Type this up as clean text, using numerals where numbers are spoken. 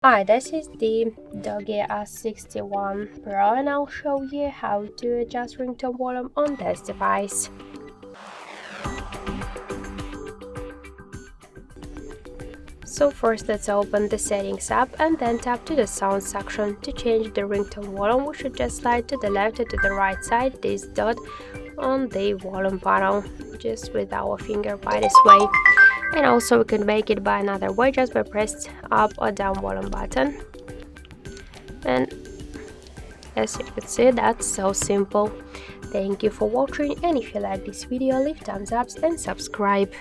Hi, this is the Doogee S61 Pro and I'll show you how to adjust ringtone volume on this device. So first let's open the settings app and then tap to the sound section. To change the ringtone volume, we should just slide to the left or to the right side this dot on the volume panel, just with our finger by this way. And also we can make it by another way, just by pressing up or down volume button. And as you can see, that's so simple. Thank you for watching, and if you like this video, leave thumbs up and subscribe.